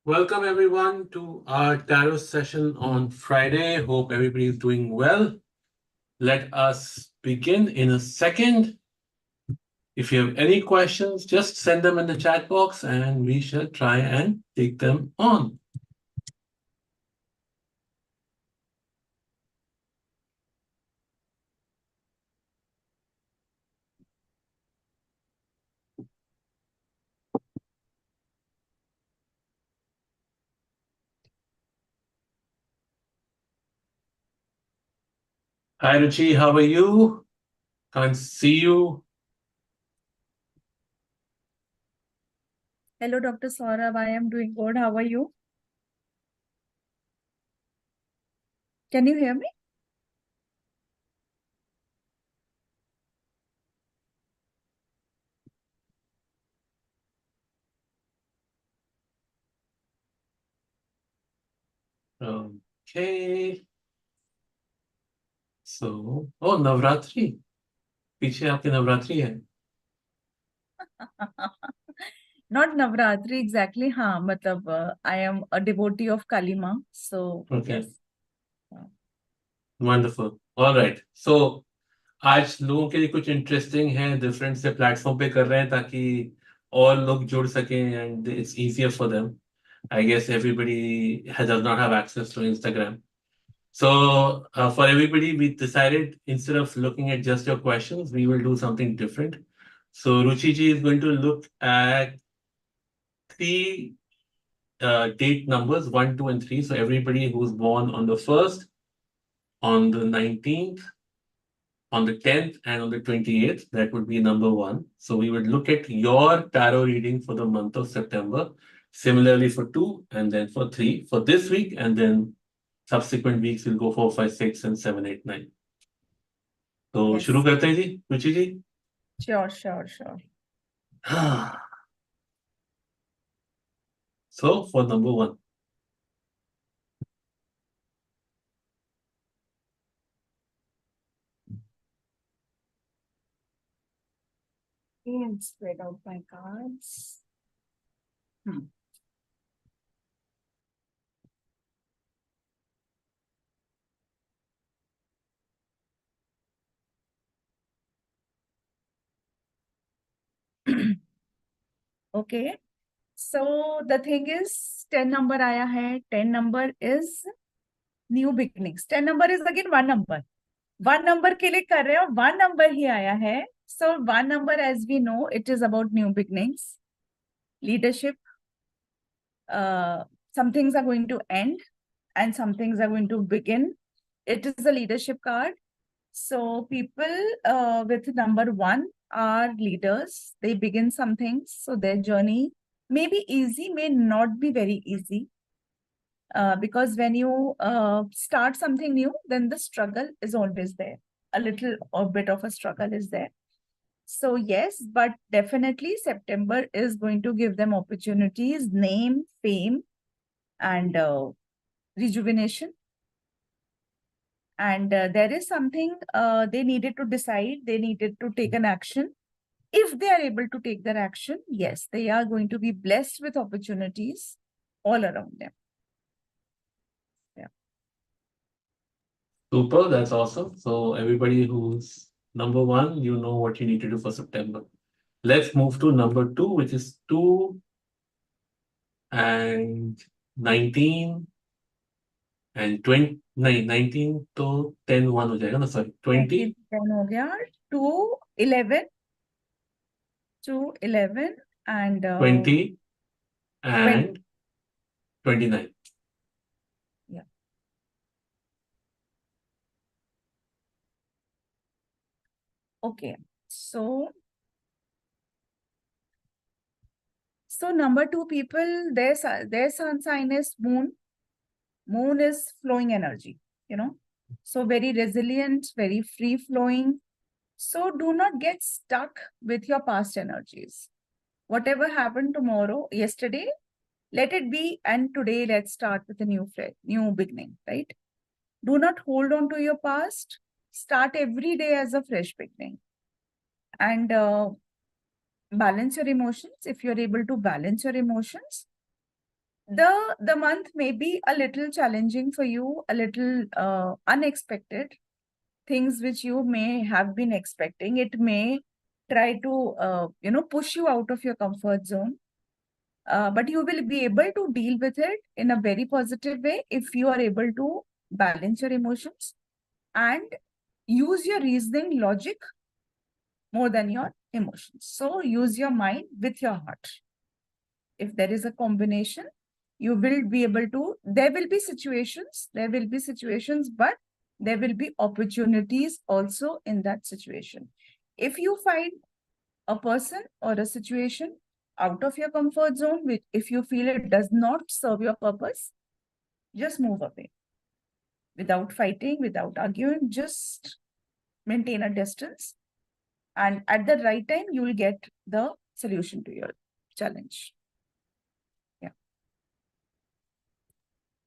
Welcome everyone to our tarot session on Friday. Hope everybody is doing well. Let us begin in a second. If you have any questions, just send them in the chat box and we shall try and take them on. Hi Ruchi, how are you? Can't see you. Hello, Dr. Saurabh. I am doing good. How are you? Can you hear me? Okay. So, oh Navratri. पीछे आपके नवरात्रि है. Not Navratri exactly. हाँ, मतलब I am a devotee of Kali Ma. So, Okay. yes. Wonderful. All right. So, आज लोगों के लिए कुछ इंटरेस्टिंग है, डिफरेंट से प्लेटफॉर्म पे कर रहे हैं ताकि और लोग जुड़ सकें and it's easier for them. I guess everybody does not have access to Instagram. So for everybody, we decided instead of looking at just your questions, we will do something different. So Ruchi ji is going to look at three date numbers, 1, 2, and 3. So everybody who's born on the 1st, on the 19th, on the 10th, and on the 28th, that would be number 1. So we would look at your tarot reading for the month of September, similarly for 2, and then for 3 for this week, and then subsequent weeks will go 4, 5, 6, and 7, 8, 9. तो Yes. शुरू करते हैं जी, रुचि जी. Sure, sure, sure. So for number 1. And spread out my cards. Okay. So the thing is, 10 number आया है. 10 number is new beginnings. 10 number is again one number. One number के लिए कर रहे हो. One number ही आया है. So one number, as we know, it is about new beginnings, leadership. Some things are going to end and some things are going to begin. It is a leadership card. So people with number 1 are leaders. They begin some things. So their journey may be easy, may not be very easy. Because when you start something new, then the struggle is always there. A little or bit of a struggle is there. So yes, but definitely September is going to give them opportunities, name, fame, and rejuvenation. And there is something they needed to decide, they needed to take an action. If they are able to take their action, yes, they are going to be blessed with opportunities all around them. Yeah. Super, that's awesome. So everybody who's number 1, you know what you need to do for September. Let's move to number 2, which is 2 and 19 and 20. 19 तो 10 1 हो जाएगा ना, sorry, 20 10 हो गया, 2 11 2 11 and 20 and 29. Yeah. Okay. So number 2 people, their sun sign is moon. Moon is flowing energy, you know. So very resilient, very free flowing. So do not get stuck with your past energies. Whatever happened tomorrow, yesterday, let it be. And today, let's start with a new beginning, right? Do not hold on to your past. Start every day as a fresh beginning. And balance your emotions. If you're able to balance your emotions, The month may be a little challenging for you, a little unexpected. Things which you may have been expecting, it may try to push you out of your comfort zone. But you will be able to deal with it in a very positive way if you are able to balance your emotions and use your reasoning logic more than your emotions. So use your mind with your heart. If there is a combination, you will be able to, there will be situations, but there will be opportunities also in that situation. If you find a person or a situation out of your comfort zone, which if you feel it does not serve your purpose, just move away without fighting, without arguing, just maintain a distance. And at the right time, you will get the solution to your challenge. Yeah.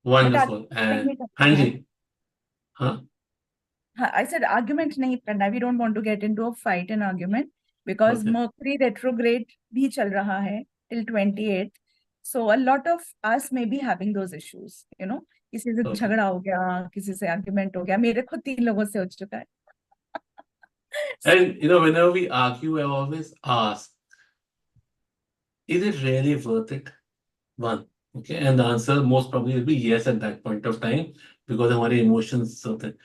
Wonderful. And Hanji, huh? I said argument nahi karna. We don't want to get into a fight and argument because Okay. Mercury retrograde bhi chal raha hai till 28th. So a lot of us may be having those issues, you know. किसी से Okay. झगड़ा हो गया, किसी से argument हो गया. मेरे खुद 3 लोगों से हो चुका है. And whenever we argue, I always ask, is it really worth it? One. Okay. And the answer most probably will be yes at that point of time because our emotions certain.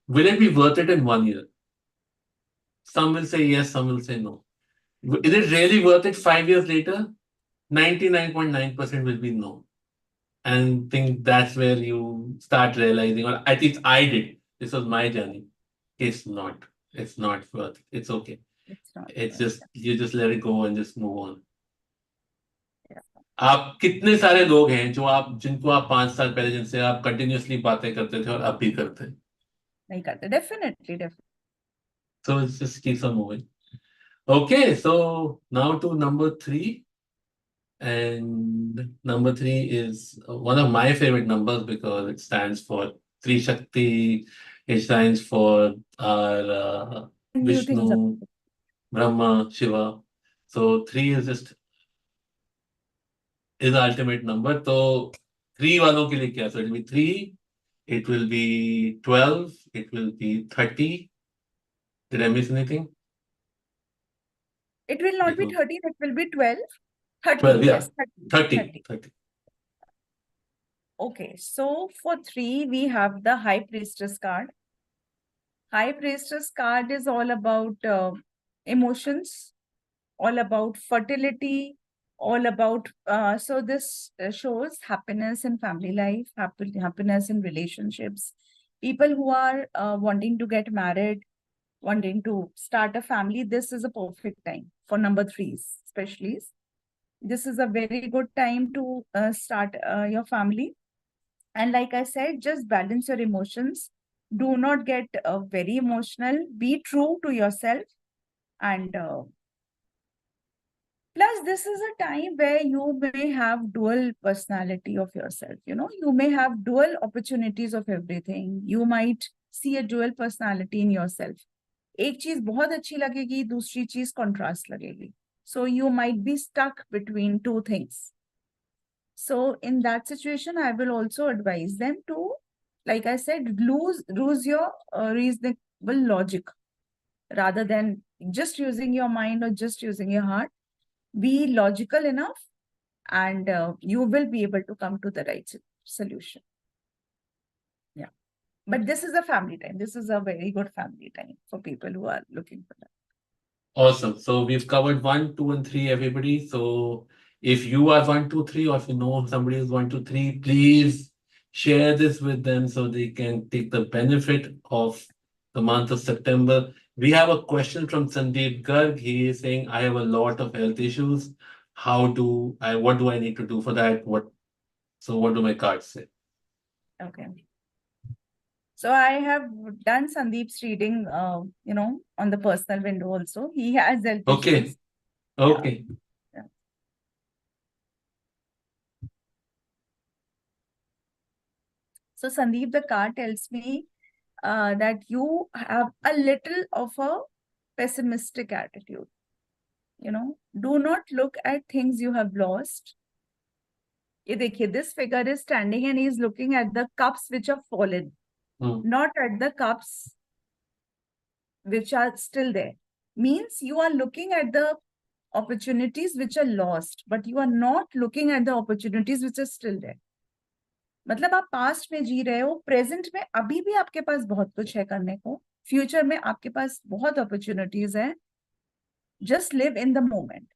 Will it be worth it in 1 year? Some will say yes, some will say no. Is it really worth it 5 years later? 99.9% will be no. And think that's where you start realizing, or at least I did. This was my journey. It's not. It's not worth it. It's okay. It's not It's worth just you just let it go and just move on. it. Yeah. आप कितने सारे लोग हैं जो आप जिनको आप 5 साल पहले जिनसे आप कंटिन्यूअसली बातें करते थे और अब भी करते हैं. नहीं करते. Definitely. So it just keeps on moving. Okay, so now to number 3. And number 3 is one of my favorite numbers because it stands for Three Shakti. It stands for our New things. Vishnu, Brahma, Shiva. So 3 is just is the ultimate number. So 3 वालों के लिए क्या? So it will be 3, it will be 12, it will be 30. Did I miss anything? It will not be देखो, 13, it will be 12. 30, 12, yeah. yes, 30. 30. 30. Okay, so for 3, we have the High Priestess card. High Priestess card is all about emotions, all about fertility, all about, so this shows happiness in family life, happiness in relationships. People who are wanting to get married, wanting to start a family, this is a perfect time for number 3s, especially. This is a very good time to start your family. And like I said, just balance your emotions. Do not get very emotional. Be true to yourself. And plus, this is a time where you may have dual personality of yourself. You know, you may have dual opportunities of everything. You might see a dual personality in yourself. एक चीज बहुत अच्छी लगेगी, दूसरी चीज contrast लगेगी. So you might be stuck between two things. So in that situation, I will also advise them to, like I said, lose your reasonable logic rather than just using your mind or just using your heart. Be logical enough and you will be able to come to the right solution. Yeah. But this is a family time. This is a very good family time for people who are looking for that. Awesome. So we've covered 1, 2, and 3, everybody. So if you are 1, 2, 3, or if you know somebody is 1, 2, 3, please share this with them so they can take the benefit of the month of September. We have a question from Sandeep Garg. He is saying, I have a lot of health issues. What do I need to do for that? What do my cards say? Okay. So I have done Sandeep's reading, on the personal window also. He has health Okay. issues. Okay. Yeah. So Sandeep, the card tells me that you have a little of a pessimistic attitude. You know, do not look at things you have lost. ये देखिए, this figure is standing and he is looking at the cups which have fallen, not at the cups which are still there. Means you are looking at the opportunities which are lost, but you are not looking at the opportunities which are still there. मतलब आप past में जी रहे हो, present में अभी भी आपके पास बहुत कुछ है करने को, फ्यूचर में आपके पास बहुत अपॉर्चुनिटीज है. Just live in the moment.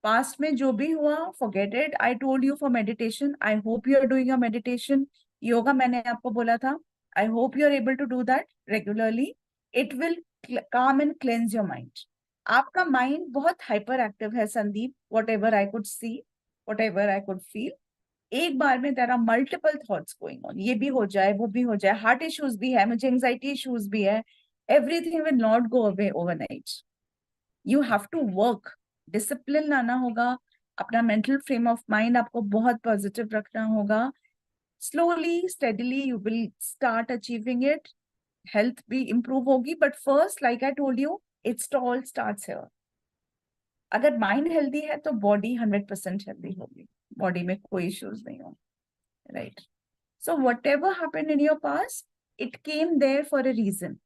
Past में जो भी हुआ, forget it. I told you for meditation. I hope you are doing a meditation. Yoga मैंने आपको बोला था. I hope you are able to do that regularly. It will calm and cleanse your mind. आपका mind बहुत hyper active है Sandeep. Whatever I could see, whatever I could feel, एक बार में there are multiple thoughts going on. ये भी हो जाए, वो भी हो जाए, हार्ट इश्यूज भी है, मुझे एंजाइटी इश्यूज भी है. Everything will not go away overnight. You have to work. Discipline लाना होगा. अपना मेंटल फ्रेम ऑफ माइंड आपको बहुत पॉजिटिव रखना होगा. Slowly steadily you will start achieving it. Health भी इंप्रूव होगी, but first like I told you, it's all starts here. अगर माइंड हेल्दी है तो बॉडी 100% हेल्दी होगी. बॉडी में कोई इश्यूज नहीं होंगे. Right. So whatever happened in your past, it came there for a reason.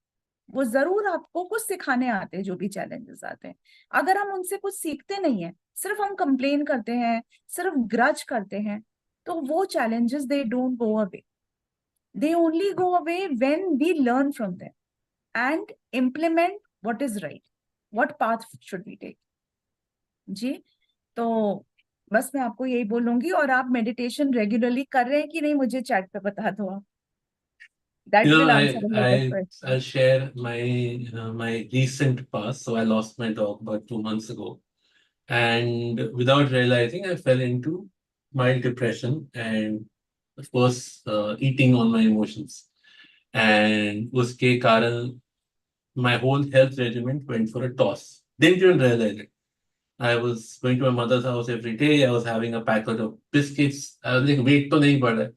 वो जरूर आपको कुछ सिखाने आते हैं. जो भी चैलेंजेस आते हैं, अगर हम उनसे कुछ सीखते नहीं है, सिर्फ हम कंप्लेन करते हैं, सिर्फ ग्रज करते हैं, तो वो challenges they don't go away. They only go away when we learn from them and implement what is right, what path should we take. जी. तो बस मैं आपको यही बोलूंगी. और आप मेडिटेशन रेगुलरली कर रहे हैं कि नहीं, मुझे चैट पे बता दो आप. That will answer a lot of I'll questions. share my recent past. So I lost my dog about 2 months ago, and without realizing, I fell into mild depression, and of course, eating on my emotions. And uske karan, my whole health regimen went for a toss. Didn't even realize it. I was going to my mother's house every day. I was having a packet of biscuits. I was like, weight to nahi बढ़ा है.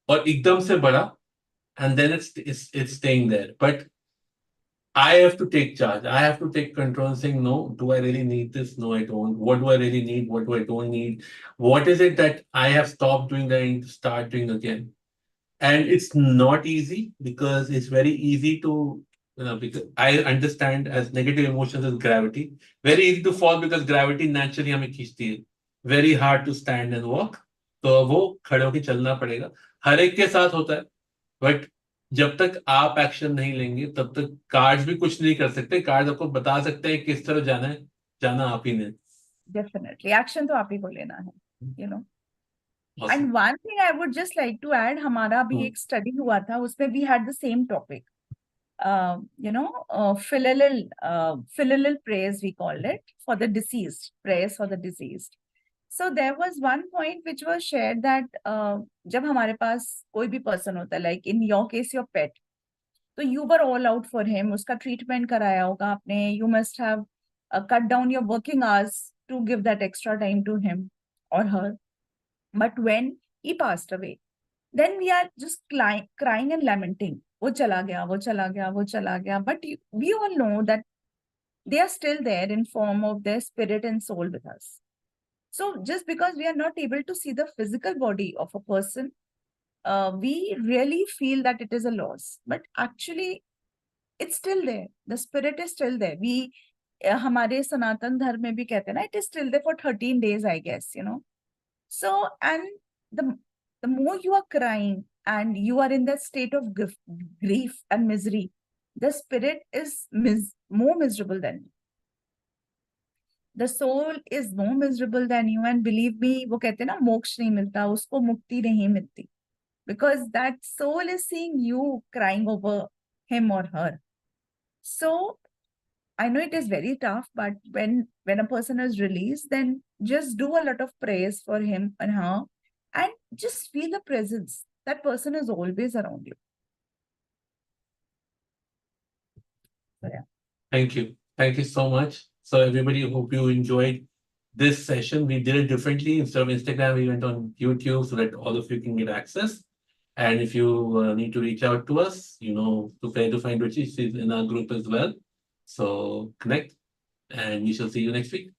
और एकदम से बढ़ा, and then it's staying there. But I have to take charge. I have to take control and saying, no, do I really need this? No, I don't. What do I really need? What do I don't need? What is it that I have stopped doing that I need to start doing again? And it's not easy because it's very easy to, because I understand as negative emotions as gravity. Very easy to fall because gravity naturally हमें खींचती है. Very hard to stand and walk. तो वो खड़े होके चलना पड़ेगा. हर एक के साथ होता है. बट जब तक आप एक्शन नहीं लेंगे तब तक कार्ड्स भी कुछ नहीं कर सकते. कार्ड्स आपको बता सकते हैं किस तरह जाना है. जाना आप ही ने. Definitely. Action तो आप ही को लेना है. You know. Awesome. And one thing I would just like to add, हमारा भी एक स्टडी हुआ था, उसमें we had the same topic. Filial prayers we called it, for the deceased, prayers for the deceased. So there was one point which was shared that जब हमारे पास कोई भी person होता है, like in your case your pet, तो you were all out for him, उसका treatment कराया होगा आपने, you must have cut down your working hours to give that extra time to him or her. But when he passed away, then we are just crying and lamenting. वो चला गया, वो चला गया, वो चला गया. But we all know that they are still there in form of their spirit and soul with us. So just because we are not able to see the physical body of a person, we really feel that it is a loss. But actually, it's still there. The spirit is still there. We, हमारे सनातन धर्म में भी कहते हैं ना, it is still there for 13 days, I guess, you know. So, and the more you are crying and you are in that state of grief and misery, the spirit is more miserable than you. The soul is more miserable than you, and believe me, वो कहते हैं ना मोक्ष नहीं मिलता, उसको मुक्ति नहीं मिलती, because that soul is seeing you crying over him or her. So I know it is very tough, but when a person is released, then just do a lot of prayers for him and her, and just feel the presence. That person is always around you. So, yeah. Thank you. Thank you so much. So everybody, hope you enjoyed this session. We did it differently. Instead of Instagram, we went on YouTube so that all of you can get access. And if you need to reach out to us, you know, to where to find Ruchi. She's in our group as well. So connect, and we shall see you next week.